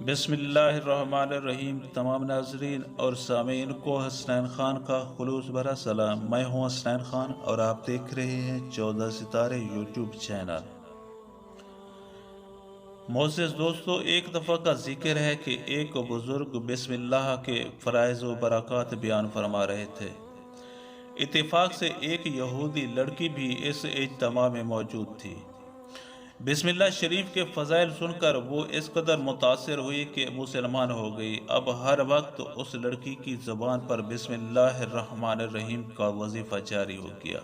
بسم اللہ الرحمن الرحیم۔ تمام ناظرین اور سامعین کو حسنین خان کا خلوص بھرا سلام۔ میں ہوں حسنین خان اور آپ دیکھ رہے ہیں 14 ستارے یوٹیوب چینل۔ معزز دوستو، ایک دفعہ کا ذکر ہے کہ ایک بزرگ بسم اللہ کے فرائض و برکات بیان فرما رہے تھے۔ اتفاق سے ایک یہودی لڑکی بھی اس اجتماع میں موجود تھی۔ بسم اللہ شریف کے فضائل سن کر وہ اس قدر متاثر ہوئی کہ مسلمان ہو گئی۔ اب ہر وقت اس لڑکی کی زبان پر بسم اللہ الرحمن الرحیم کا وظیفہ جاری ہو گیا۔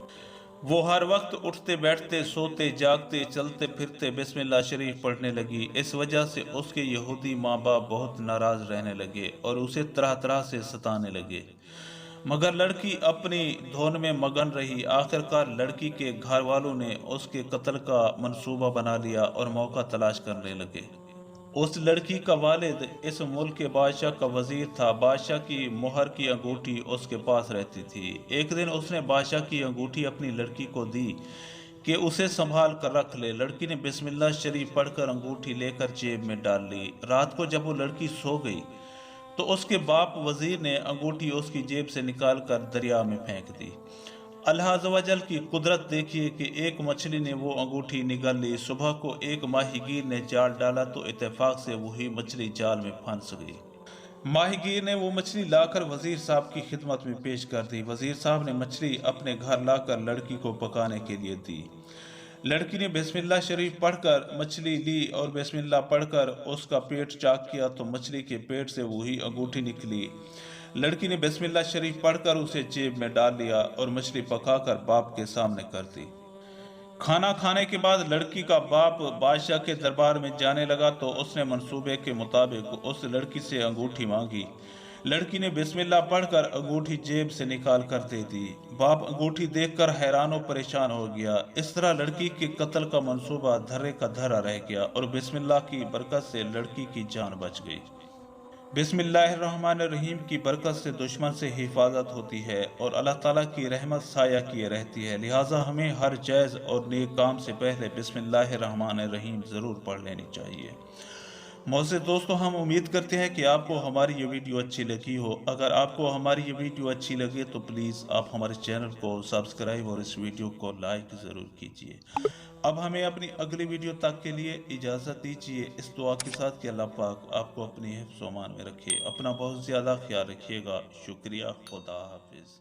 وہ ہر وقت اٹھتے بیٹھتے سوتے جاگتے چلتے پھرتے بسم اللہ شریف پڑھنے لگی۔ اس وجہ سے اس کے یہودی ماں باپ بہت ناراض رہنے لگے اور اسے طرح طرح سے ستانے لگے، مگر لڑکی اپنی دھن میں مگن رہی۔ آخرکار لڑکی کے گھر والوں نے اس کے قتل کا منصوبہ بنا لیا اور موقع تلاش کرنے لگے۔ اس لڑکی کا والد اس ملک کے بادشاہ کا وزیر تھا۔ بادشاہ کی مہر کی انگوٹھی اس کے پاس رہتی تھی۔ ایک دن اس نے بادشاہ کی انگوٹھی اپنی لڑکی کو دی کہ اسے سنبھال کر رکھ لے۔ لڑکی نے بسم اللہ شریف پڑھ کر انگوٹھی لے کر جیب میں ڈال لی۔ رات کو جب وہ لڑکی سو گئی تو اس کے باپ وزیر نے انگوٹھی اس کی جیب سے نکال کر دریا میں پھینک دی۔ اللہ عز و جل کی قدرت دیکھیے کہ ایک مچھلی نے وہ انگوٹھی نگل لی۔ صبح کو ایک ماہی گیر نے جال ڈالا تو اتفاق سے وہی مچھلی جال میں پھنس گئی۔ ماہی گیر نے وہ مچھلی لا کر وزیر صاحب کی خدمت میں پیش کر دی۔ وزیر صاحب نے مچھلی اپنے گھر لا کر لڑکی کو پکانے کے لیے دی۔ لڑکی نے بسم اللہ شریف پڑھ کر مچھلی لی اور بسم اللہ پڑھ کر اس کا پیٹ چاک کیا تو مچھلی کے پیٹ سے وہی انگوٹھی نکلی۔ لڑکی نے بسم اللہ شریف پڑھ کر اسے جیب میں ڈال لیا اور مچھلی پکا کر باپ کے سامنے کر دی۔ کھانا کھانے کے بعد لڑکی کا باپ بادشاہ کے دربار میں جانے لگا تو اس نے منصوبے کے مطابق اس لڑکی سے انگوٹھی مانگی۔ لڑکی نے بسم اللہ پڑھ کر انگوٹھی جیب سے نکال کر دے دی۔ باپ انگوٹھی دیکھ کر حیران و پریشان ہو گیا۔ اس طرح لڑکی کے قتل کا منصوبہ دھرے کا دھرا رہ گیا اور بسم اللہ کی برکت سے لڑکی کی جان بچ گئی۔ بسم اللہ الرحمن الرحیم کی برکت سے دشمن سے حفاظت ہوتی ہے اور اللہ تعالیٰ کی رحمت سایہ کیے رہتی ہے، لہٰذا ہمیں ہر جائز اور نیک کام سے پہلے بسم اللہ الرحمن الرحیم ضرور پڑھ لینی چاہیے۔ معزز دوستو، ہم امید کرتے ہیں کہ آپ کو ہماری یہ ویڈیو اچھی لگی ہو۔ اگر آپ کو ہماری یہ ویڈیو اچھی لگے تو پلیز آپ ہمارے چینل کو سبسکرائب اور اس ویڈیو کو لائک ضرور کیجیے۔ اب ہمیں اپنی اگلی ویڈیو تک کے لیے اجازت دیجیے، اس دعا کے ساتھ کہ اللہ پاک آپ کو اپنی حفظ و امان میں رکھے۔ اپنا بہت زیادہ خیال رکھیے گا۔ شکریہ۔ خدا حافظ۔